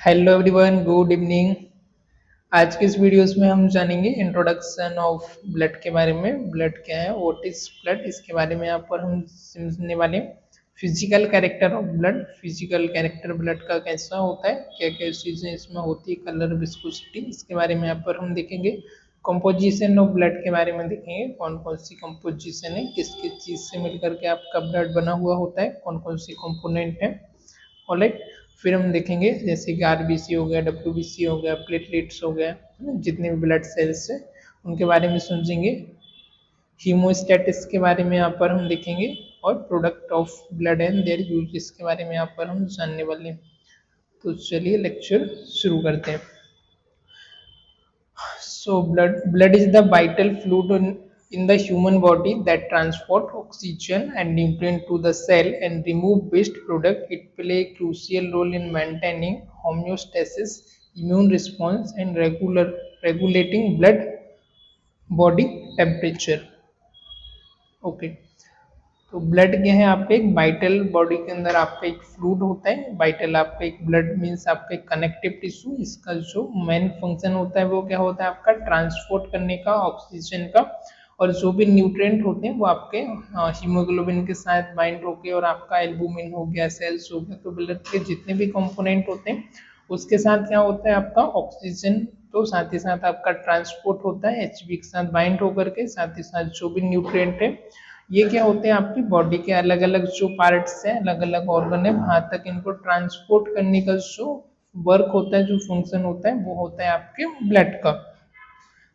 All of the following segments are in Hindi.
Hello everyone, good evening. आज के इस वीडियोस में हम जानेंगे इंट्रोडक्शन ऑफ ब्लड के बारे में। ब्लड क्या है, व्हाट इज ब्लड, इसके बारे में यहाँ पर हम समझने वाले हैं। Physical character of blood, physical character blood का कैसा होता है, क्या क्या चीज़ें इसमें होती है, कलर, विस्कोसिटी, इसके बारे में यहाँ पर हम देखेंगे। कंपोजिशन ऑफ ब्लड के बारे में देखेंगे, कौन कौन सी कंपोजिशन है, किस किस चीज़ से मिलकर के आपका ब्लड बना हुआ होता है, कौन कौन सी कंपोनेंट है। ऑलराइट, फिर हम देखेंगे जैसे कि आरबीसी हो गया, डब्ल्यूबीसी हो गया, प्लेटलेट्स हो गया, है ना, जितने भी ब्लड सेल्स है उनके बारे में समझेंगे। हीमोस्टेटिस के बारे में यहाँ पर हम देखेंगे और product of blood and their use इसके बारे में यहाँ पर हम जानने वाले हैं। तो चलिए लेक्चर शुरू करते हैं। So blood is the vital fluid in the human body that transport oxygen and nutrient to the cell and remove waste product. It play a crucial role in maintaining homeostasis, immune response, and regulating blood body temperature. Okay. तो ब्लड क्या है, आपका एक वाइटल, बॉडी के अंदर आपका एक फ्लूइड होता है। वाइटल आपका एक ब्लड मीन्स आपका एक कनेक्टिव टिश्यू। इसका जो मेन फंक्शन होता है वो क्या होता है, आपका ट्रांसपोर्ट करने का ऑक्सीजन का, और जो भी न्यूट्रिएंट होते हैं वो आपके हीमोग्लोबिन के साथ बाइंड होके, और आपका एल्बुमिन हो गया, सेल्स हो गया, तो ब्लड के जितने भी कंपोनेंट होते हैं उसके साथ क्या होता है, आपका ऑक्सीजन, तो साथ ही साथ आपका ट्रांसपोर्ट होता है एचबी के साथ बाइंड होकर के। साथ ही साथ जो भी न्यूट्रिएंट है ये क्या होते हैं, आपकी बॉडी के अलग अलग जो पार्ट्स हैं, अलग अलग ऑर्गन है, वहां तक इनको ट्रांसपोर्ट करने का जो वर्क होता है, जो फंक्शन होता है, वो होता है आपके ब्लड का।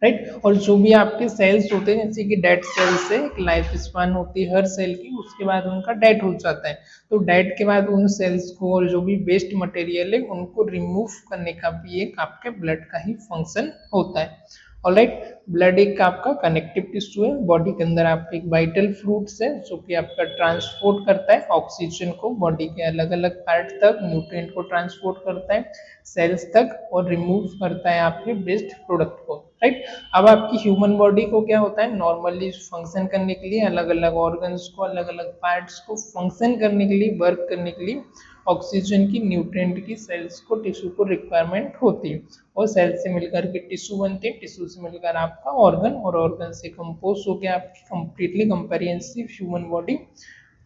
राइट, और जो भी आपके सेल्स होते हैं, जैसे कि डेड सेल्स है, एक लाइफ स्पान होती है हर सेल की, उसके बाद उनका डेड हो जाता है। तो डेड के बाद उन सेल्स को और जो भी वेस्ट मटेरियल है उनको रिमूव करने का भी एक आपके ब्लड का ही फंक्शन होता है। ऑलराइट, ब्लड एक आपका कनेक्टिव टिश्यू है। बॉडी के अंदर आपका एक वाइटल फ्लूइड्स है जो कि आपका ट्रांसपोर्ट करता है ऑक्सीजन को बॉडी के अलग अलग पार्ट तक, न्यूट्रिएंट को ट्रांसपोर्ट करता है सेल्स तक, और रिमूव करता है आपके वेस्ट प्रोडक्ट को। राइट, अब आपकी ह्यूमन बॉडी को क्या होता है, नॉर्मली फंक्शन करने के लिए अलग अलग ऑर्गन्स को, अलग अलग पार्ट्स को फंक्शन करने के लिए, वर्क करने के लिए ऑक्सीजन की, न्यूट्रिएंट की सेल्स को, टिश्यू को रिक्वायरमेंट होती है। और सेल से मिलकर के टिश्यू बनते हैं, टिश्यू से मिलकर आपका ऑर्गन, और ऑर्गन से कंपोज हो गया आपकी completely comprehensive human body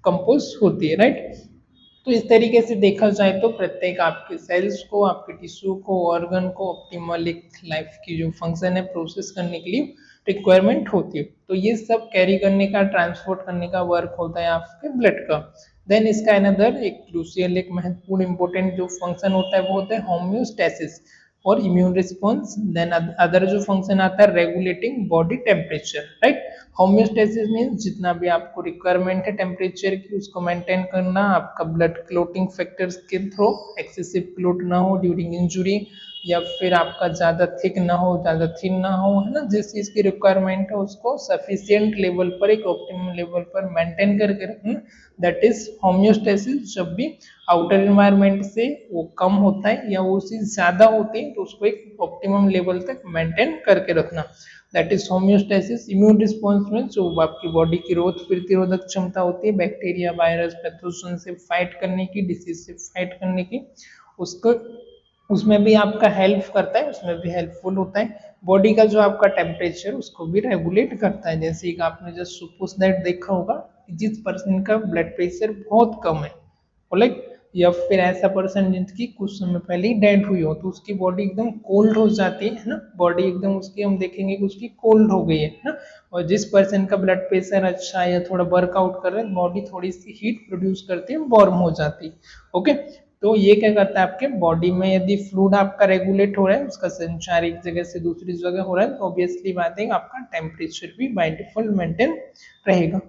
compose होती है। राइट, तो इस तरीके से देखा जाए तो प्रत्येक आपके सेल्स को, आपके टिश्यू को, ऑर्गन को ऑप्टिमल एक लाइफ की जो फंक्शन है प्रोसेस करने के लिए रिक्वायरमेंट होती है। तो ये सब कैरी करने का, ट्रांसपोर्ट करने का वर्क होता है आपके ब्लड का। देन इसका अनदर एक क्रूशियल, एक महत्वपूर्ण इंपॉर्टेंट जो फंक्शन होता है वो होता है होम्योस्टेसिस और इम्यून रिस्पॉन्स। देन अदर जो फंक्शन आता है regulating body temperature. Right, homeostasis means जितना भी आपको रिक्वायरमेंट है टेम्परेचर की उसको मेंटेन करना, आपका ब्लड क्लोटिंग फैक्टर्स के थ्रू एक्सेसिव क्लोट ना हो ड्यूरिंग इंजुरी, या फिर आपका ज़्यादा थिक ना हो, ज़्यादा थिन ना हो, है ना, जिस चीज़ की रिक्वायरमेंट है उसको सफिशियंट लेवल पर, एक ऑप्टिमम लेवल पर मेंटेन करके रखना, दैट इज होम्योस्टेसिस। जब भी आउटर एनवायरनमेंट से वो कम होता है या वो चीज़ ज़्यादा होती है तो उसको एक ऑप्टिमम लेवल तक मेंटेन करके रखना, that is homeostasis. Immune response में जो आपकी बॉडी की रोग प्रतिरोधक क्षमता होती है, बैक्टीरिया, वायरस, पैथोजन से फाइट करने की, डिसीज से फाइट करने की, उसको उसमें भी आपका हेल्प करता है, उसमें भी हेल्पफुल होता है। बॉडी का जो आपका टेम्परेचर उसको भी रेगुलेट करता है। जैसे एक आपने जस्ट सुपोज दैट देखा होगा जिस पर्सन का ब्लड प्रेशर बहुत कम है, लाइक, या फिर ऐसा पर्सन जिसकी कुछ समय पहले ही डेड हुई हो, तो उसकी बॉडी एकदम कोल्ड हो जाती है ना, बॉडी एकदम उसकी हम देखेंगे कि उसकी कोल्ड हो गई है ना। और जिस पर्सन का ब्लड प्रेशर अच्छा है या थोड़ा वर्कआउट कर रहे हैं, बॉडी थोड़ी सी हीट प्रोड्यूस करती है, वार्म हो जाती है। ओके, तो ये क्या करता है आपके बॉडी में, यदि फ्लूइड आपका रेगुलेट हो रहा है, उसका संचार एक जगह से दूसरी जगह हो रहा है, तो ऑब्वियसली बात है आपका टेम्परेचर भी बाय डिफॉल्ट मेंटेन रहेगा।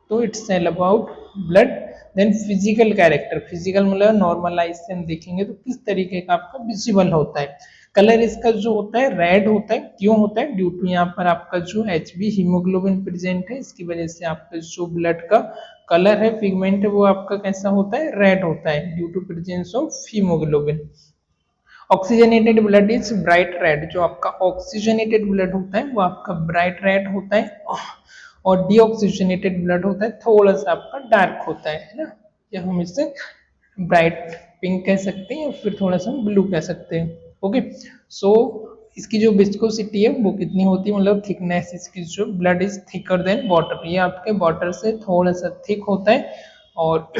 तो it's all about blood. Then physical character, physical मतलब नॉर्मल आइज से हम देखेंगे तो किस तरीके का आपका विजिबल होता है। कलर इसका जो होता है रेड होता है, क्यों होता है, ड्यू टू यहाँ पर आपका जो एचबी हीमोग्लोबिन प्रेजेंट है, इसकी वजह से आपका जो ब्लड का कलर है, पिगमेंट है, वो आपका कैसा होता है, रेड होता है, due to presence of haemoglobin. Oxygenated blood is bright red, जो आपका ऑक्सीजनेटेड ब्लड होता है वो आपका ब्राइट रेड होता है, और डीऑक्सीजनेटेड ब्लड होता है थोड़ा सा आपका डार्क होता है ना, ये हम इससे ब्राइट पिंक कह सकते हैं या फिर थोड़ा सा ब्लू कह सकते हैं। ओके, सो इसकी जो विस्कोसिटी है वो कितनी होती है, मतलब थिकनेस इसकी, जो blood is thicker than water, ये आपके वाटर से थोड़ा सा थिक होता है। और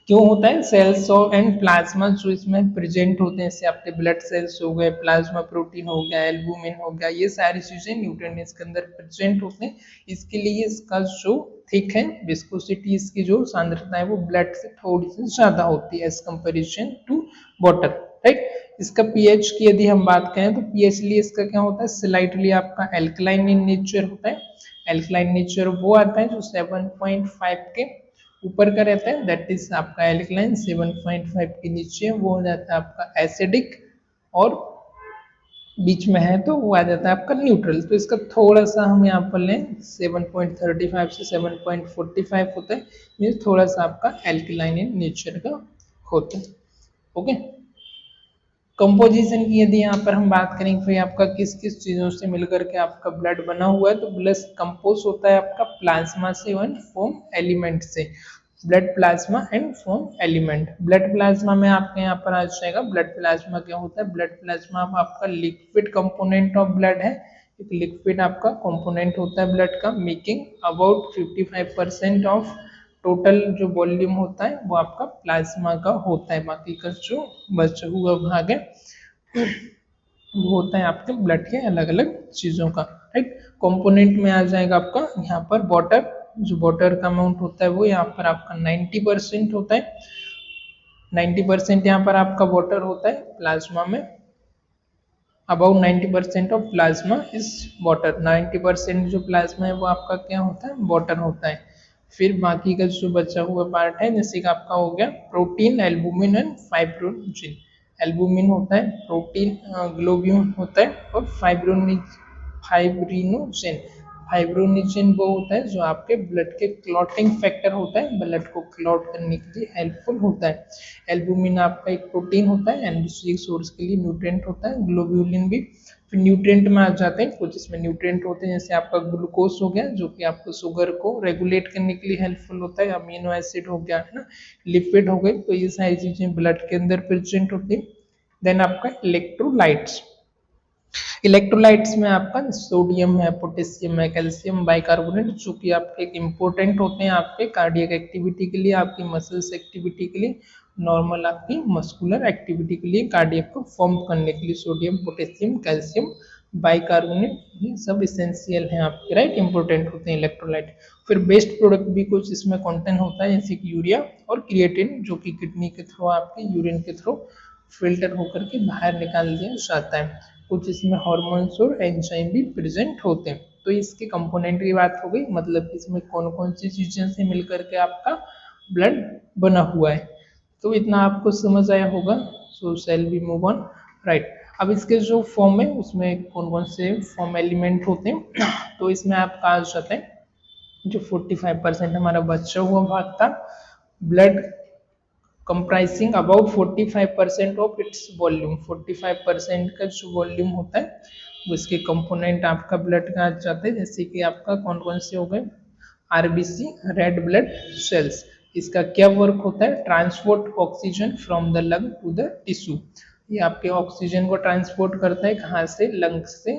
क्यों होता है, सेल्स और एंड प्लाज्मा जो इसमें प्रेजेंट होते हैं, जैसे आपके ब्लड सेल्स हो गए, प्लाज्मा प्रोटीन हो गया, एल्बुमिन हो गया, ये सारी चीजें न्यूट्रिएंट इसके अंदर प्रेजेंट होते हैं। इसके लिए इसका जो थिक है, विस्कोसिटी इसकी जो सांद्रता है वो ब्लड से थोड़ी सी ज्यादा होती है as comparison to water, right. इसका पीएच की यदि हम बात करें तो पीएच लिए इसका क्या होता है, स्लाइटली आपका एल्कलाइन इन नेचर होता है। एल्कलाइन नेचर वो आता है जो 7.5 के ऊपर का रहता है, दैट इज आपका एल्कलाइन। 7.5 के नीचे वो हो जाता है आपका एसिडिक, और बीच में है तो वो आ जाता है आपका न्यूट्रल। तो इसका थोड़ा सा हम यहाँ पर लें, 7.35 से 7.45 होता है, मीन्स थोड़ा सा आपका एल्कलाइन इन नेचर का होता है। ओके, कंपोजिशन की यदि यहाँ पर हम बात करें फिर आपका किस किस चीजों से मिलकर के आपका ब्लड बना हुआ है, तो ब्लड कंपोज होता है आपका प्लाज्मा से एंड फोम एलिमेंट से। Blood plasma and foam element, blood plasma में आपके यहाँ पर आ जाएगा, ब्लड प्लाज्मा क्या होता है, ब्लड प्लाज्मा आपका लिक्विड कंपोनेंट ऑफ ब्लड है, एक लिक्विड आपका कंपोनेंट होता है ब्लड का, मेकिंग अबाउट 55% ऑफ टोटल जो वॉल्यूम होता है वो आपका प्लाज्मा का होता है। बाकी का जो बचा हुआ भाग है वो होता है आपके ब्लड के अलग अलग चीजों का, राइट। कंपोनेंट में आ जाएगा आपका यहाँ पर वाटर, जो वाटर का अमाउंट होता है वो यहाँ पर आपका 90% होता है। 90% यहाँ पर आपका वाटर होता है प्लाज्मा में, about 90% of plasma is water. 90% जो प्लाज्मा है वो आपका क्या होता है, वाटर होता है। फिर बाकी का जो बचा हुआ पार्ट है, जैसे कि आपका हो गया प्रोटीन, एल्बुमिन एंड फाइब्रोजिन। एल्बुमिन होता है, प्रोटीन ग्लोब्यूल होता है, और फाइब्रिनोजेन। फाइब्रोनिजिन वो होता है जो आपके ब्लड के क्लॉटिंग फैक्टर होता है, ब्लड को क्लॉट करने के लिए हेल्पफुल होता है। एल्बुमिन आपका एक प्रोटीन होता है एंड दूसरी सोर्स के लिए न्यूट्रिएंट होता है, ग्लोब्यूलिन भी। फिर न्यूट्रिएंट में आ जाते हैं, कुछ इसमें न्यूट्रिएंट होते हैं जैसे आपका ग्लूकोज हो गया जो कि आपको शुगर को रेगुलेट करने के लिए हेल्पफुल होता है, अमीनो एसिड हो गया है ना, लिपिड हो गए, तो ये सारी चीजें ब्लड के अंदर प्रेजेंट होती है। देन आपका इलेक्ट्रोलाइट्स, इलेक्ट्रोलाइट्स में आपका सोडियम है, पोटेशियम है, कैल्शियम बाइकार्बोनेट, जो कि आपके इम्पोर्टेंट होते हैं आपके कार्डियक एक्टिविटी के लिए, आपकी मसल्स एक्टिविटी के लिए, नॉर्मल आपकी मस्कुलर एक्टिविटी के लिए, कार्डियक को फॉर्म करने के लिए सोडियम, पोटेशियम, कैल्शियम बाइकार्बोनेट, ये सब इसेंशियल हैं आपके, राइट, इंपॉर्टेंट होते हैं इलेक्ट्रोलाइट। फिर बेस्ट प्रोडक्ट भी कुछ इसमें कंटेंट होता है, जैसे कि यूरिया और क्रिएटिन, जो कि किडनी के थ्रू आपके यूरिन के थ्रू फिल्टर होकर के बाहर निकाल दिया जाता है। कुछ इसमें हार्मोन्स और एंजाइम भी प्रेजेंट होते हैं। तो इसके कंपोनेंट की बात हो गई, मतलब इसमें कौन कौन सी चीजें से मिलकर के आपका ब्लड बना हुआ है। तो इतना आपको समझ आया होगा, so shall we move on, right. अब इसके जो फॉर्म है उसमें कौन कौन से फॉर्म एलिमेंट होते हैं, तो इसमें आपका आ जाता है जो 45% हमारा बचा हुआ भाग था, blood comprising about 45% of its volume, 45% का जो वॉल्यूम होता है वो इसके कंपोनेंट आपका ब्लड का आ जाते हैं, जैसे कि आपका कौन कौन से हो गए, आरबीसी, रेड ब्लड सेल्स। इसका क्या वर्क होता है, transport oxygen from the lung to the tissue, ये आपके ऑक्सीजन को ट्रांसपोर्ट करता है कहाँ से, लंग्स से,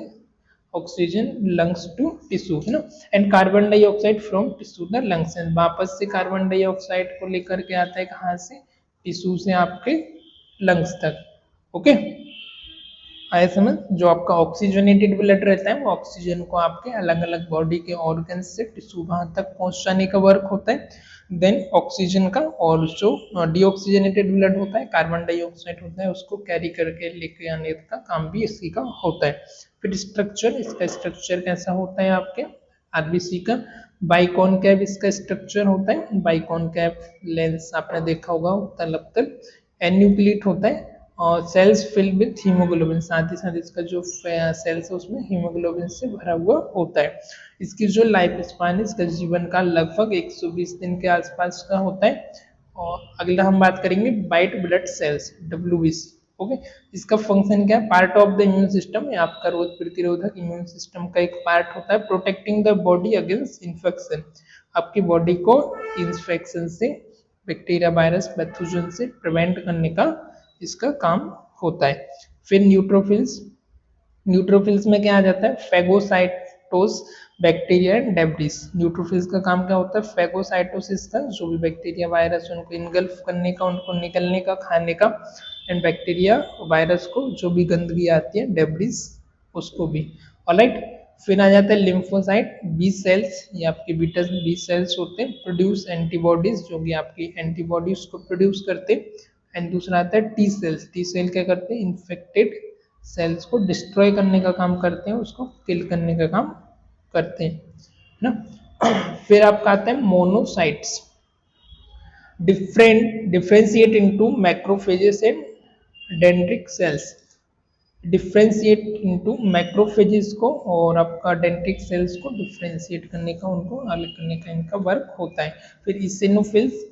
ऑक्सीजन लंग्स टू टिश्यू, है ना, and carbon dioxide from tissue the lungs, वापस से कार्बन डाइऑक्साइड को लेकर के आता है कहाँ से, टिश्यू से आपके लंग्स तक। ओके, आया समझ। जो आपका ऑक्सीजनेटेड ब्लड रहता है वो ऑक्सीजन को आपके अलग अलग बॉडी के ऑर्गन से टिश्यू वहां तक पहुंचाने का वर्क होता है। देन ऑक्सीजन का, और जो डीऑक्सीजनेटेड ब्लड होता है, कार्बन डाइऑक्साइड होता है, उसको कैरी करके लेके आने का काम भी इसी का होता है। फिर स्ट्रक्चर, इसका स्ट्रक्चर कैसा होता है आपके आरबीसी का, बाइकॉनकेव इसका स्ट्रक्चर होता है, बाइकॉनकेव लेंस आपने देखा होगा, उत्तल अपतल, एन्यूक्लिट होता है, और सेल्स फिल्ड विथ हीमोग्लोबिन, साथ ही साथ इसका जो सेल्स है उसमें हीमोग्लोबिन से भरा हुआ होता है। इसकी जो लाइफ स्पान, इसका जीवन काल लगभग 120 दिन के आसपास का होता है। और अगला हम बात करेंगे white blood cells, WBC। Okay, इसका फंक्शन क्या है, part of the immune system, आपका रोग प्रतिरोधक इम्यून सिस्टम का एक पार्ट होता है, protecting the body against infection, आपकी बॉडी को इन्फेक्शन से बैक्टीरिया वायरस पैथोजन से प्रिवेंट करने का इसका काम होता है। फिर न्यूट्रोफिल्स, न्यूट्रोफिल्स में क्या आ जाता है, फेगोसाइटोस बैक्टीरिया एंड डेब्रिस। न्यूट्रोफिल्स का काम क्या होता है, फेगोसाइटोसिस का, जो भी बैक्टीरिया वायरस उनको इनगल्फ करने का, उनको निकलने का, खाने का, एंड बैक्टीरिया वायरस को जो भी गंदगी आती है डेब्रिस उसको भी। ऑलराइट, फिर आ जाता है लिम्फोसाइट, बी सेल्स, ये आपके बीटा बी सेल्स होते हैं, प्रोड्यूस एंटीबॉडीज, जो कि आपकी एंटीबॉडीज को प्रोड्यूस करते हैं। एंड दूसरा आता है टी सेल्स, टी सेल क्या करते हैं, इन्फेक्टेड सेल्स को डिस्ट्रॉय करने का काम करते हैं, उसको किल करने का काम करते हैं ना। फिर आपका आता है monocytes, differentiate into macrophages and dendritic cells, differentiate into macrophages को और आपका डेंड्रिक सेल्स को डिफ्रेंशिएट करने का, उनको अलग करने का इनका वर्क होता है। फिर इसिनोफिल्स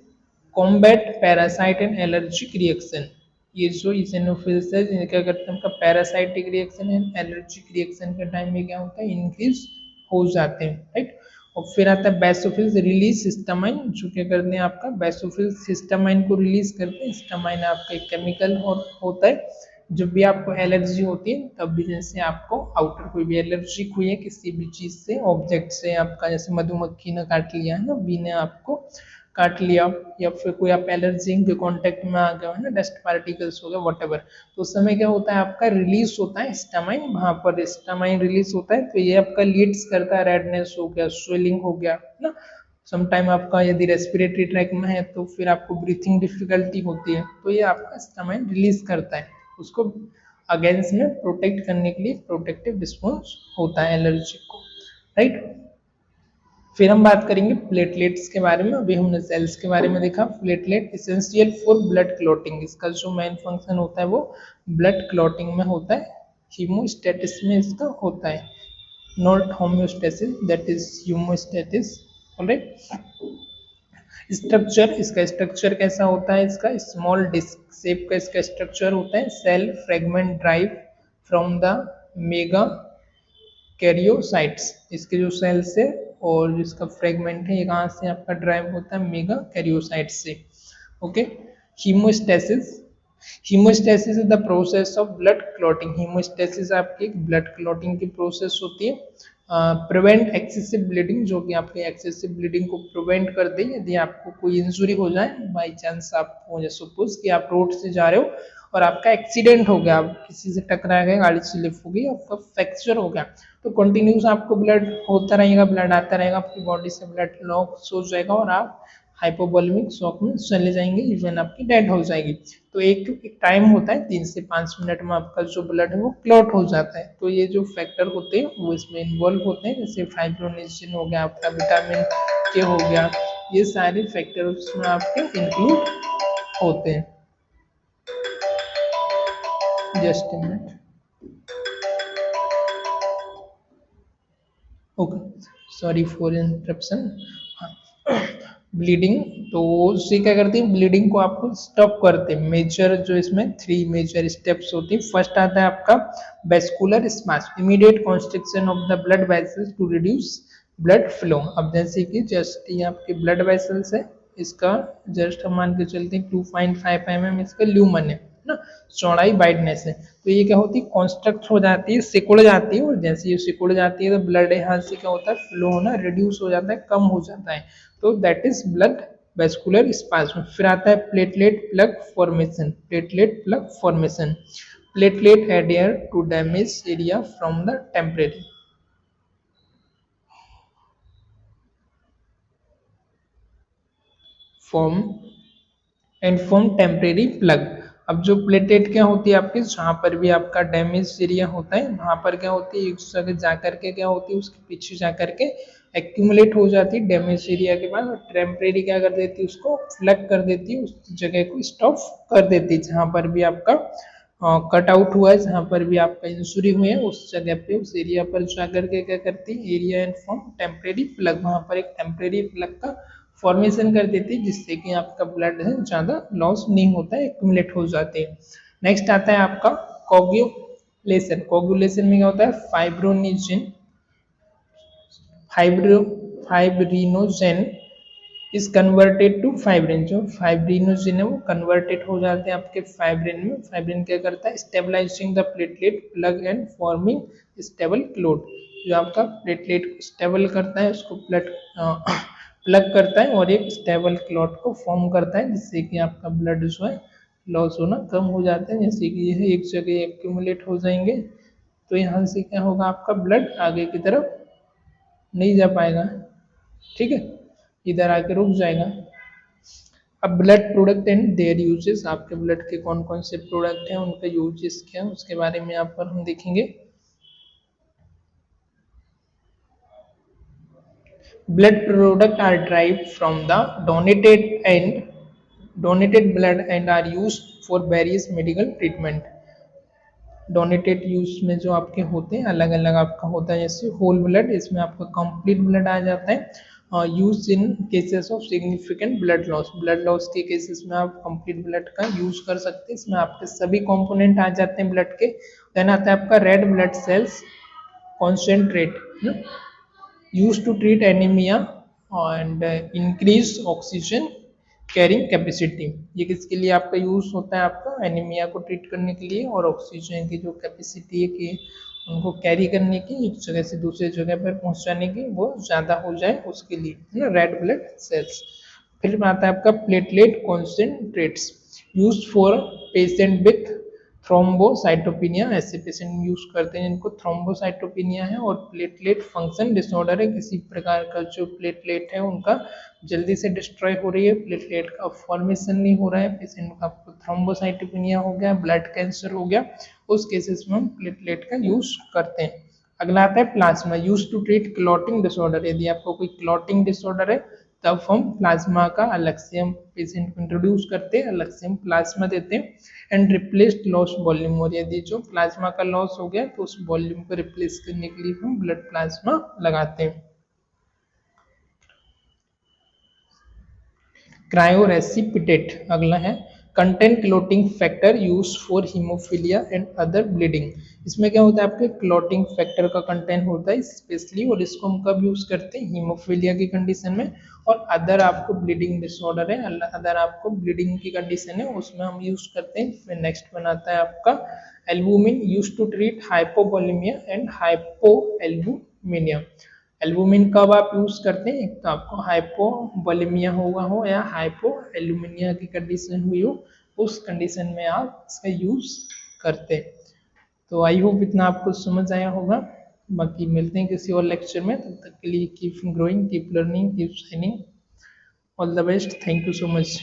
combat parasite and allergic reaction, ये जो इसिनोफिल्स है जिन्हें क्या करते हैं, उनका parasitic reaction and allergic reaction के टाइम में क्या होता है, इंक्रीज हो जाते हैं, राइट। और फिर आता है बेसोफिल्स रिलीज हिस्टामाइन, जो क्या करते हैं आपका बेसोफिल्स हिस्टामाइन को रिलीज करते हैं। हिस्टामाइन आपका एक केमिकल होता है, जब भी आपको एलर्जी होती है तब भी, जैसे आपको आउटर कोई भी एलर्जी हुई है किसी भी चीज से, ऑब्जेक्ट से, आपका जैसे मधुमक्खी ने काट लिया है ना, बी ने आपको काट लिया, या फिर कोई आप एलर्जी के कांटेक्ट में आ गए है ना, डस्ट पार्टिकल्स हो गए व्हाटएवर, तो उस समय क्या होता है, आपका रिलीज होता है हिस्टामाइन, वहां पर हिस्टामाइन रिलीज होता है, तो ये आपका लीड्स करता है, रेडनेस हो गया, स्वेलिंग हो गया ना। समटाइम आपका यदि रेस्पिरेटरी ट्रैक में है तो फिर आपको ब्रीथिंग डिफिकल्टी होती है, तो ये आपका हिस्टामाइन रिलीज करता है, उसको अगेंस्ट में प्रोटेक्ट करने के लिए प्रोटेक्टिव रिस्पॉन्स होता है एलर्जी को, राइट। फिर हम बात करेंगे प्लेटलेट्स के बारे में। अभी हमने सेल्स के बारे में देखा। Platelet essential for blood clotting, इसका जो मेन फंक्शन होता है वो ब्लड क्लॉटिंग में होता है, हीमोस्टेटिस में इसका होता है, not homeostasis, that is haemostasis, alright. Structure, इसका स्ट्रक्चर कैसा होता है, इसका स्मॉल डिस्क शेप का इसका स्ट्रक्चर होता है। Cell fragment drive from the megakaryocytes, इसके जो सेल्स है और इसका फ्रेगमेंट है ये कहाँ से आपका ड्राइव होता है, मेगा कैरियोसाइट से, okay. Haemostasis, haemostasis is the process of blood clotting, haemostasis आपकी ब्लड क्लॉटिंग की प्रोसेस होती है। प्रिवेंट एक्सेसिव ब्लीडिंग, जो कि आपके एक्सेसिव ब्लीडिंग को प्रिवेंट कर दे, यदि आपको कोई इंजरी हो जाए बाई चांस, आपको सपोज कि आप रोड से जा रहे हो और आपका एक्सीडेंट हो गया, आप किसी से टकरा गए, गाड़ी स्लिप हो गई, आपका फ्रैक्चर हो गया, तो कंटिन्यूस आपको ब्लड होता रहेगा, ब्लड आता रहेगा, आपकी बॉडी से ब्लड लॉस हो जाएगा और आप हाइपोवोलेमिक शॉक में चले जाएंगे, इवन आपकी डेड हो जाएगी। तो एक टाइम होता है 3 से 5 मिनट में आपका जो ब्लड है वो क्लॉट हो जाता है। तो ये जो फैक्टर होते हैं वो इसमें इन्वॉल्व होते हैं, जैसे फाइब्रोनेशिन हो गया, आपका विटामिन के हो गया, ये सारे फैक्टर उसमें आपके इंक्लूड होते हैं। Just a minute, okay, sorry for interruption. Bleeding, तो उससे क्या करती है, ब्लीडिंग को आपको स्टॉप करते हैं। मेजर जो इसमें 3 मेजर स्टेप्स होती है। फर्स्ट आता है आपका vascular spasm, immediate constriction of the blood vessels to reduce blood flow. अब जैसे कि जस्ट ये आपके ब्लड वेसल्स है, इसका जस्ट हम मान के चलते हैं 2.5 mm इसका ल्यूमन है ना, चौड़ाई वाइडनेस है, तो ये क्या होती है, कॉन्स्ट्रक्ट हो जाती है, सिकुड़ जाती है, और जैसे ये सिकुड़ जाती है तो ब्लड यहाँ से क्या होता है, फ्लो होना रिड्यूस हो जाता है, कम हो जाता है, तो that is blood vascular spasm. फिर आता है platelet plug formation, platelet plug formation, platelet adhere to damage area from the temporary form and form temporary plug. अब जो प्लेटलेट क्या होती है आपके, जहाँ पर भी आपका डैमेज एरिया होता है वहां पर क्या होती है, एक जगह जा करके क्या होती है, उसके पीछे जा करके एक्यूमुलेट हो जाती है डैमेज एरिया के बाद, और टेम्परेरी क्या कर देती है, उसको प्लग कर देती है, उस जगह को स्टॉप कर देती है, जहाँ पर भी आपका कट आउट हुआ है, जहाँ पर भी आपका इंजुरी हुई है, उस जगह पे उस एरिया पर जाकर के क्या करती है, area and form temporary plug, वहां पर एक टेम्परेरी प्लग का फॉर्मेशन कर देती है, जिससे कि आपका ब्लड है ज़्यादा लॉस नहीं होता है, एक्यूमुलेट हो जाते हैं। नेक्स्ट आता है आपका कोगुलेशन, कोगुलेशन में क्या होता है, fibrinogen fibrinogen is converted to fibrin. जो फाइब्रिनोजिन है वो कन्वर्टेड हो जाते हैं आपके फाइब्रिन में। फाइब्रिन क्या करता है, stabilising the platelet plug and forming stable clot. जो आपका प्लेटलेट को स्टेबल करता है उसको प्लग करता है और एक स्टेबल क्लॉट को फॉर्म करता है, जिससे कि आपका ब्लड जो है लॉस होना कम हो जाता है। जैसे कि यह एक जगह एक्यूमुलेट हो जाएंगे तो यहाँ से क्या होगा, आपका ब्लड आगे की तरफ नहीं जा पाएगा, ठीक है, इधर आके रुक जाएगा। अब blood product and there uses, आपके ब्लड के कौन कौन से प्रोडक्ट हैं, उनका यूजेस क्या है, उसके बारे में यहाँ पर हम देखेंगे। Blood products are derived from the donated blood and are used for various medical treatment। Donated use में जो आपके होते हैं अलग अलग आपका होता है, जैसे होल ब्लड, इसमें आपका कंप्लीट ब्लड आ जाता है। Use in cases of significant blood loss, blood loss के केसेस में आप कंप्लीट ब्लड का यूज कर सकते हैं। इसमें आपके सभी कंपोनेंट आ जाते हैं ब्लड के। देन आता है आपका red blood cells concentrate, used to treat anemia and increase oxygen carrying capacity. ये किसके लिए आपका यूज होता है, आपका एनीमिया को ट्रीट करने के लिए और ऑक्सीजन की जो कैपेसिटी है कि उनको कैरी करने की, एक जगह से दूसरे जगह पर पहुंचाने की, वो ज़्यादा हो जाए उसके लिए, है ना, रेड ब्लड सेल्स। फिर आता है आपका platelet concentrates use for patient with thrombocytopenia. ऐसे पेशेंट यूज करते हैं जिनको थ्रोम्बोसाइटोपिनिया है और प्लेटलेट फंक्शन डिसऑर्डर है, किसी प्रकार का जो प्लेटलेट है उनका जल्दी से डिस्ट्रॉय हो रही है, प्लेटलेट का फॉर्मेशन नहीं हो रहा है, पेशेंट का थ्रोम्बोसाइटोपिनिया हो गया, ब्लड कैंसर हो गया, उस केसेस में हम प्लेटलेट का यूज करते हैं। अगला आता है plasma, use to treat clotting disorder. यदि आपको कोई क्लॉटिंग डिसऑर्डर है तब हम प्लाज्मा का अलग से हम पेशेंट को इंट्रोड्यूस करते हैं, अलग से हम प्लाज्मा देते हैं। एंड रिप्लेस्ड लॉस वॉल्यूम, और यदि जो प्लाज्मा का लॉस हो गया तो उस वॉल्यूम को रिप्लेस करने के लिए हम ब्लड प्लाज्मा लगाते हैं। क्रायोरेसिपिटेट अगला है, contain clotting factor use for haemophilia and other bleeding. इसमें क्या होता है, आपके क्लोटिंग फैक्टर का कंटेंट होता है स्पेशली, और इसको हम कब यूज करते हैं, हीमोफीलिया की कंडीशन में, और अदर आपको ब्लीडिंग डिसऑर्डर है, अदर आपको ब्लीडिंग की कंडीशन है उसमें हम यूज करते हैं। फिर नेक्स्ट बनाता है आपका albumin, use to treat hypovolaemia and hypoalbuminaemia. Albumin कब आप यूज करते हैं, एक तो आपको हाइपोवोलेमिया हुआ हो या हाइपो एल्यूमिनिया की कंडीशन हुई हो, उस कंडीशन में आप इसका यूज करते हैं। तो आई होप इतना आपको समझ आया होगा। बाकी मिलते हैं किसी और लेक्चर में, तब तक के लिए keep growing, keep learning, keep shining, all the best, thank you so much.